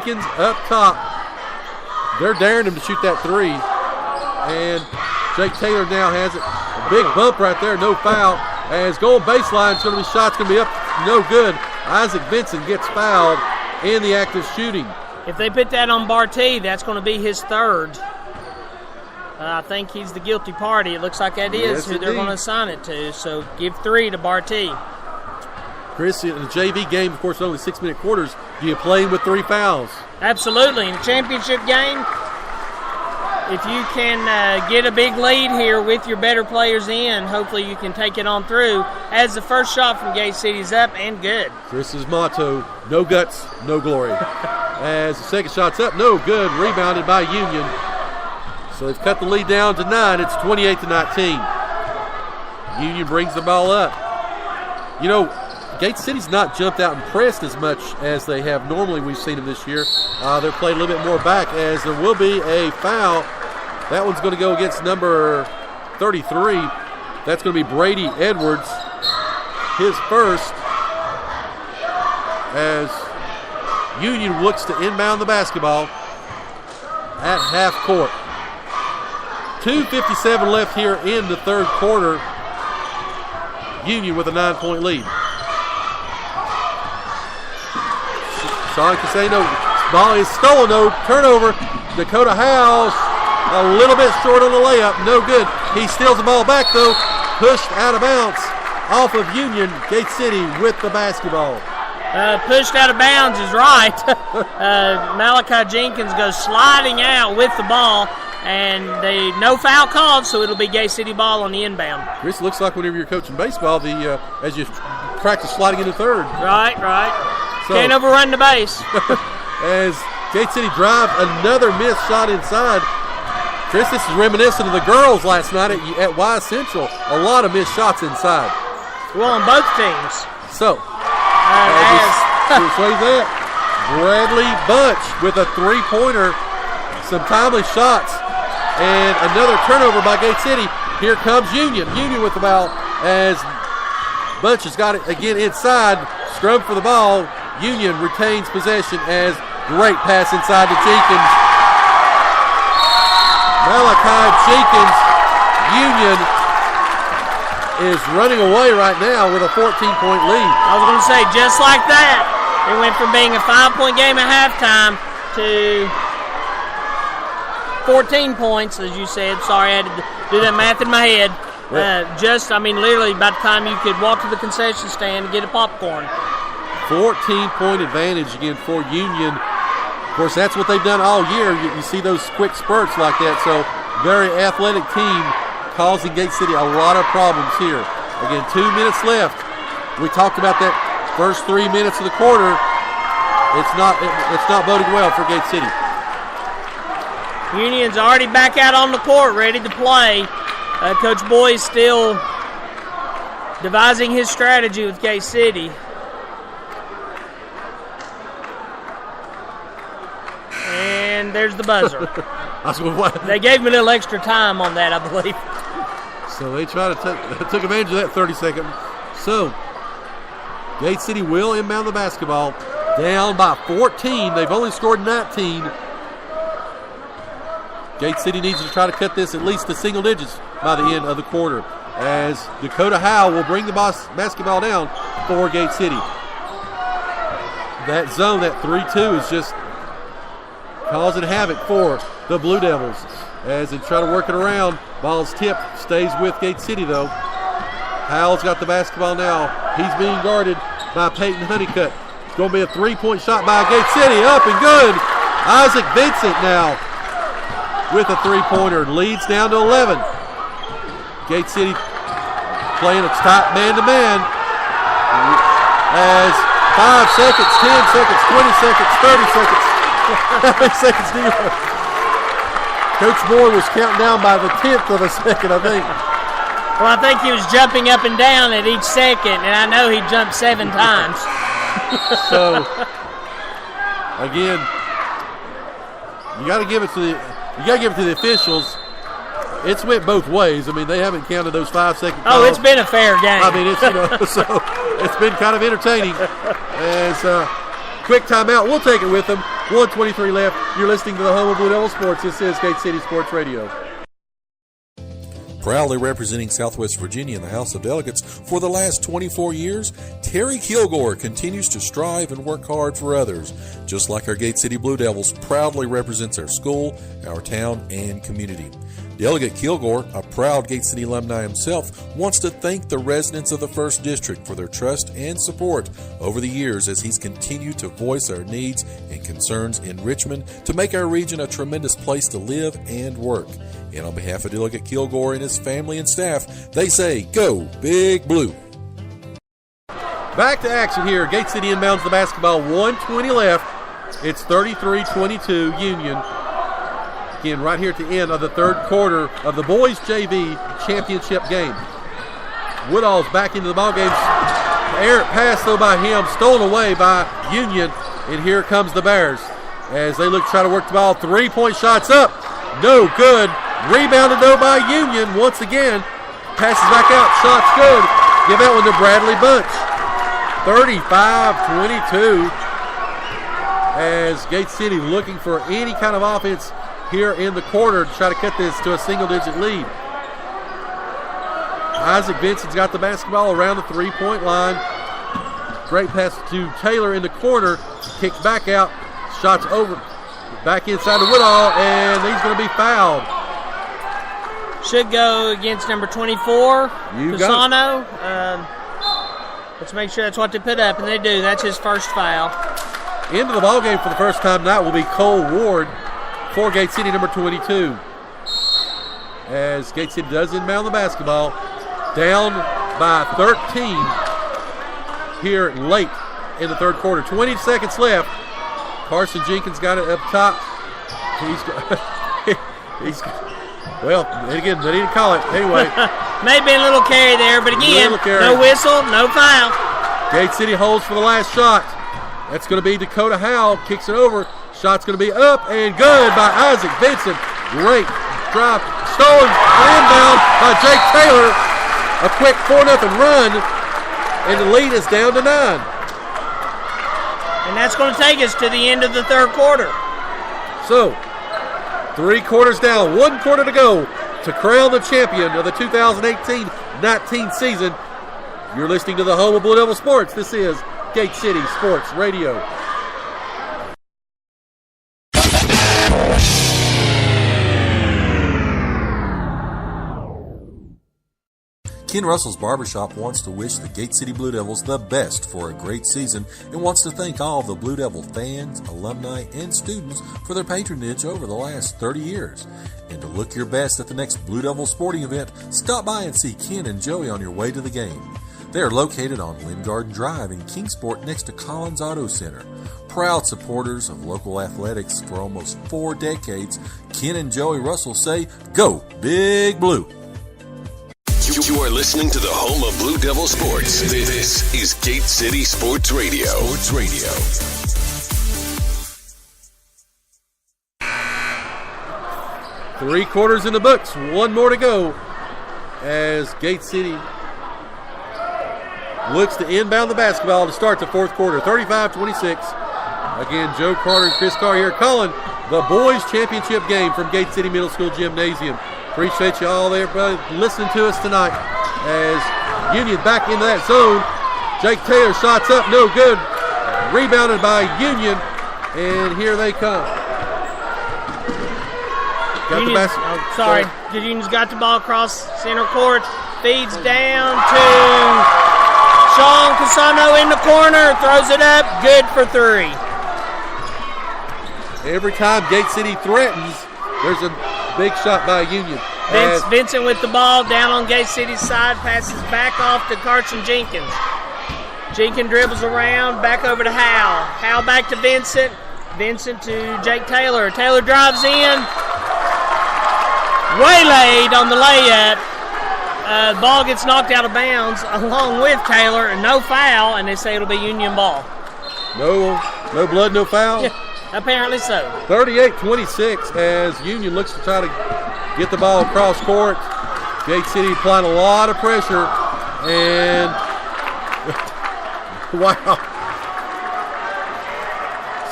Jenkins up top. They're daring him to shoot that three. And Jake Taylor now has it. A big bump right there, no foul. As goal baseline, it's going to be shots going to be up, no good. Isaac Vincent gets fouled in the act of shooting. If they put that on Barty, that's going to be his third. I think he's the guilty party. It looks like that is who they're going to assign it to. So give 3 to Barty. Chris, in the JV game, of course, only 6-minute quarters. Do you play with 3 fouls? Absolutely. In a championship game, if you can get a big lead here with your better players in, hopefully you can take it on through. As the first shot from Gate City's up and good. Chris's motto, no guts, no glory. As the second shot's up, no good, rebounded by Union. So they've cut the lead down to 9. It's 28-19. Union brings the ball up. You know, Gate City's not jumped out and pressed as much as they have normally we've seen them this year. They're played a little bit more back as there will be a foul. That one's going to go against number 33. That's going to be Brady Edwards, his first, as Union looks to inbound the basketball at half court. 2:57 left here in the third quarter. Union with a 9-point lead. Sean Casano, ball is stolen though, turnover. Dakota Howes a little bit short on the layup, no good. He steals the ball back though, pushed out of bounds off of Union. Gate City with the basketball. Pushed out of bounds is right. Malachi Jenkins goes sliding out with the ball, and no foul called, so it'll be Gate City ball on the inbound. Chris, looks like whenever you're coaching baseball, as you practice sliding into third. Right. So, can't overrun the base. As Gate City drive another missed shot inside. Chris, this is reminiscent of the girls last night at Y Central. A lot of missed shots inside. Well, on both teams. So, Bradley Bunch with a 3-pointer, some timely shots, and another turnover by Gate City. Here comes Union. Union with the ball as Bunch has got it again inside. Scrub for the ball. Union retains possession as great pass inside to Jenkins. Malachi Jenkins, Union is running away right now with a 14-point lead. I was going to say, just like that, it went from being a 5-point game at halftime to 14 points, as you said. Sorry, I had to do that math in my head. Literally by the time you could walk to the concession stand and get a popcorn. 14-point advantage again for Union. Of course, that's what they've done all year. You see those quick spurts like that. So, very athletic team causing Gate City a lot of problems here. Again, 2 minutes left. We talked about that first 3 minutes of the quarter. It's not boding well for Gate City. Union's already back out on the court, ready to play. Coach Boyd still devising his strategy with Gate City. And there's the buzzer. They gave me a little extra time on that, I believe. So they took advantage of that 30-second. So Gate City will inbound the basketball. Down by 14. They've only scored 19. Gate City needs to try to cut this at least to single digits by the end of the quarter, as Dakota Howe will bring the basketball down for Gate City. That zone, that 3-2, is just causing havoc for the Blue Devils as they try to work it around. Ball's tipped, stays with Gate City though. Howell's got the basketball now. He's being guarded by Peyton Honeycutt. It's going to be a 3-point shot by Gate City, up and good. Isaac Vincent now with a 3-pointer, leads down to 11. Gate City playing a tight man-to-man as 5 seconds, 10 seconds, 20 seconds, 30 seconds. How many seconds do you have? Coach Moore was counting down by the 10th of a second, I think. Well, I think he was jumping up and down at each second, and I know he jumped 7 times. So, again, you got to give it to the officials. It's went both ways. I mean, they haven't counted those 5-second calls. Oh, it's been a fair game. I mean, so it's been kind of entertaining. As quick timeout, we'll take it with them. 1:23 left. You're listening to the home of Blue Devil Sports. This is Gate City Sports Radio. Proudly representing Southwest Virginia in the House of Delegates for the last 24 years, Terry Kilgore continues to strive and work hard for others. Just like our Gate City Blue Devils proudly represents our school, our town, and community. Delegate Kilgore, a proud Gate City alumni himself, wants to thank the residents of the 1st District for their trust and support over the years as he's continued to voice our needs and concerns in Richmond to make our region a tremendous place to live and work. And on behalf of Delegate Kilgore and his family and staff, they say, go Big Blue. Back to action here. Gate City inbounds the basketball. 1:20 left. It's 33-22 Union. Again, right here at the end of the third quarter of the boys JV championship game. Woodall's back into the ball game. Errant pass though by him, stolen away by Union, and here comes the Bears as they look to try to work the ball. 3-point shots up, no good. Rebounded though by Union once again. Passes back out, shots good. Give that one to Bradley Bunch. 35-22 as Gate City looking for any kind of offense here in the quarter to try to cut this to a single-digit lead. Isaac Vincent's got the basketball around the 3-point line. Great pass to Taylor in the corner. Kicks back out. Shots over. Back inside to Woodall, and he's going to be fouled. Should go against number 24, Pisano. Let's make sure that's what they put up, and they do. That's his first foul. Into the ballgame for the first time tonight will be Cole Ward for Gate City, number 22. As Gate City does inbound the basketball. Down by 13 here late in the third quarter. 20 seconds left. Carson Jenkins got it up top. Well, again, they didn't call it. Anyway. May have been a little carry there, but again, no whistle, no foul. Gate City holds for the last shot. That's going to be Dakota Howell. Kicks it over. Shot's going to be up and good by Isaac Vincent. Great drop. Stolen inbound by Jake Taylor. A quick 4-0 run, and the lead is down to 9. And that's going to take us to the end of the third quarter. So, 3 quarters down, 1 quarter to go to crown the champion of the 2018-19 season. You're listening to the home of Blue Devil Sports. This is Gate City Sports Radio. Ken Russell's Barbershop wants to wish the Gate City Blue Devils the best for a great season and wants to thank all of the Blue Devil fans, alumni, and students for their patronage over the last 30 years. And to look your best at the next Blue Devil sporting event, stop by and see Ken and Joey on your way to the game. They are located on Lynn Garden Drive in Kingsport next to Collins Auto Center. Proud supporters of local athletics for almost 4 decades, Ken and Joey Russell say, go Big Blue! You are listening to the home of Blue Devil Sports. This is Gate City Sports Radio. Sports Radio. Three quarters in the books. 1 more to go as Gate City looks to inbound the basketball to start the fourth quarter. 35-26. Again, Joe Carter and Chris Carr here calling the boys championship game from Gate City Middle School Gymnasium. Appreciate you all there, everybody, listening to us tonight as Union back into that zone. Jake Taylor shots up, no good. Rebounded by Union, and here they come. Got the basket. Union's got the ball across center court. Feeds down to Sean Casano in the corner. Throws it up, good for 3. Every time Gate City threatens, there's a big shot by Union. Vincent with the ball down on Gate City's side, passes back off to Carson Jenkins. Jenkins dribbles around, back over to Howell. Howell back to Vincent. Vincent to Jake Taylor. Taylor drives in. Waylaid on the layup. The ball gets knocked out of bounds along with Taylor, and no foul, and they say it'll be Union ball. No blood, no foul? Yeah, apparently so. 38-26 as Union looks to try to get the ball across court. Gate City applying a lot of pressure, and wow.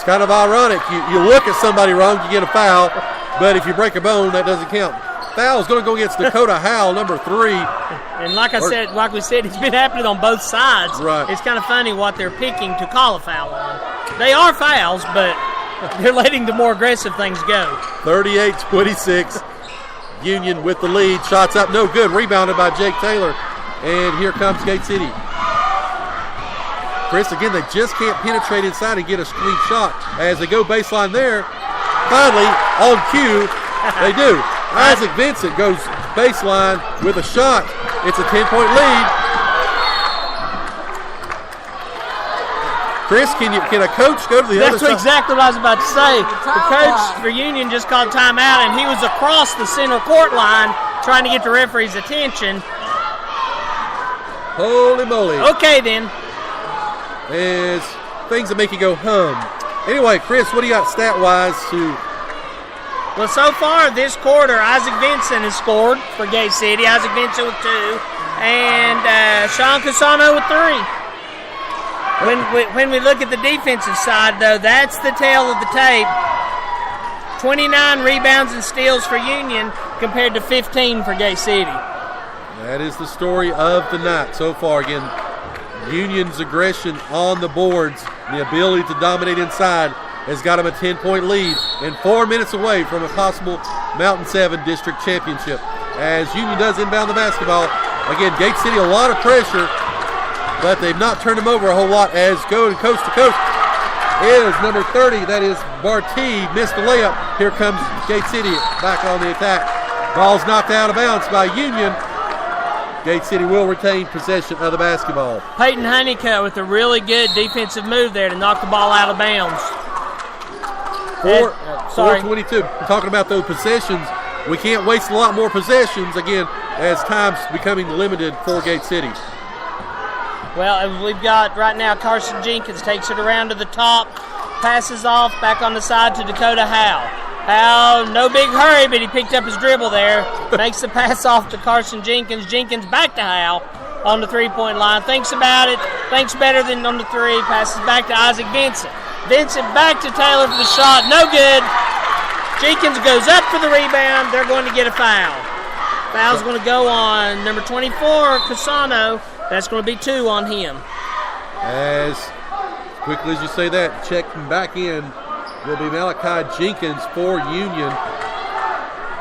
kind of ironic. You look at somebody wrong, you get a foul, but if you break a bone, that doesn't count. Foul is going to go against Dakota Howell, number 3. And like we said, it's been happening on both sides. Right. It's kind of funny what they're picking to call a foul on. They are fouls, but they're letting the more aggressive things go. 38-26. Union with the lead. Shots up, no good. Rebounded by Jake Taylor. And here comes Gate City. Chris, again, they just can't penetrate inside and get a clean shot. As they go baseline there, finally, on cue, they do. Isaac Vincent goes baseline with a shot. It's a 10-point lead. Chris, can a coach go to the other side? That's exactly what I was about to say. The coach for Union just called timeout, and he was across the center court line trying to get the referee's attention. Holy moly. Okay, then. There's things that make you go hum. Anyway, Chris, what do you got stat-wise to... Well, so far this quarter, Isaac Vincent has scored for Gate City. Isaac Vincent with 2, and Sean Cusano with 3. When we look at the defensive side, though, that's the tail of the tape. 29 rebounds and steals for Union compared to 15 for Gate City. That is the story of the night so far. Again, Union's aggression on the boards, the ability to dominate inside, has got them a 10-point lead and 4 minutes away from a possible Mountain 7 district championship. As Union does inbound the basketball, again, Gate City a lot of pressure, but they've not turned them over a whole lot. As going coast to coast is number 30, that is Barty, missed the layup. Here comes Gate City back on the attack. Ball's knocked out of bounds by Union. Gate City will retain possession of the basketball. Peyton Honeycutt with a really good defensive move there to knock the ball out of bounds. 4:22. Talking about those possessions, we can't waste a lot more possessions, again, as time's becoming limited for Gate City. Well, we've got right now Carson Jenkins takes it around to the top, passes off, back on the side to Dakota Howell. Howell, no big hurry, but he picked up his dribble there. Makes the pass off to Carson Jenkins. Jenkins back to Howell on the three-point line. Thinks about it. Thinks better than on the 3. Passes back to Isaac Vincent. Vincent back to Taylor for the shot. No good. Jenkins goes up for the rebound. They're going to get a foul. Foul's going to go on number 24, Cusano. That's going to be 2 on him. As quickly as you say that, checking back in will be Malachi Jenkins for Union.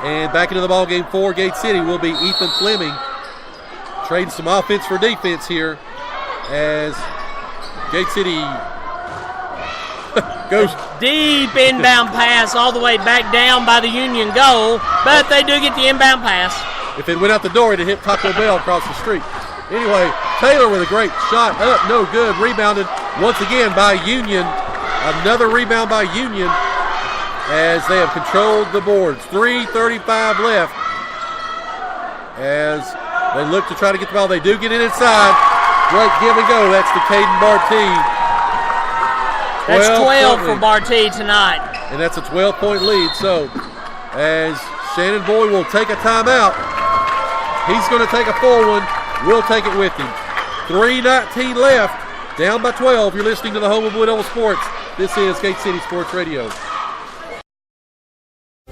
And back into the ballgame for Gate City will be Ethan Fleming. Trading some offense for defense here as Gate City goes deep inbound pass all the way back down by the Union goal, but they do get the inbound pass. If it went out the door, it'd hit Taco Bell across the street. Anyway, Taylor with a great shot up, no good. Rebounded once again by Union. Another rebound by Union as they have controlled the boards. 3:35 left as they look to try to get the ball. They do get it inside. Great give and go. That's to Caden Barty. That's 12 for Barty tonight. And that's a 12-point lead. So as Shannon Boyd will take a timeout, he's going to take a full one. We'll take it with him. 3:19 left. Down by 12. You're listening to the home of Blue Devil Sports. This is Gate City Sports Radio.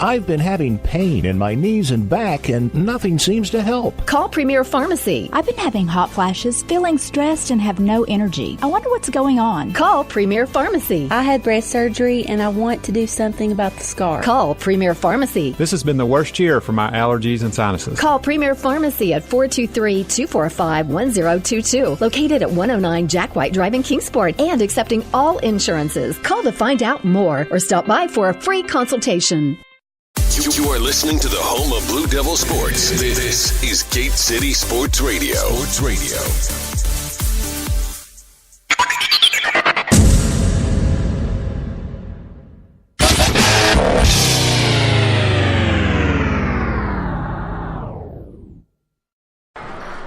I've been having pain in my knees and back, and nothing seems to help. Call Premier Pharmacy. I've been having hot flashes, feeling stressed, and have no energy. I wonder what's going on. Call Premier Pharmacy. I had breast surgery, and I want to do something about the scar. Call Premier Pharmacy. This has been the worst year for my allergies and sinuses. Call Premier Pharmacy at 423-245-1022. Located at 109 Jack White Drive in Kingsport and accepting all insurances. Call to find out more or stop by for a free consultation. You are listening to the home of Blue Devil Sports. This is Gate City Sports Radio. Sports Radio.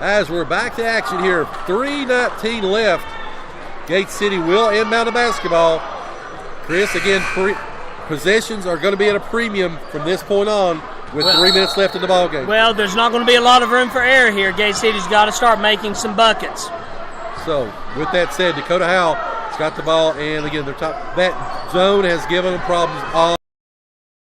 As we're back to action here, 3:19 left. Gate City will inbound the basketball. Chris, again, possessions are going to be at a premium from this point on with 3 minutes left in the ballgame. Well, there's not going to be a lot of room for error here. Gate City's got to start making some buckets. So, with that said, Dakota Howell has got the ball, and again, that Zone has given them problems all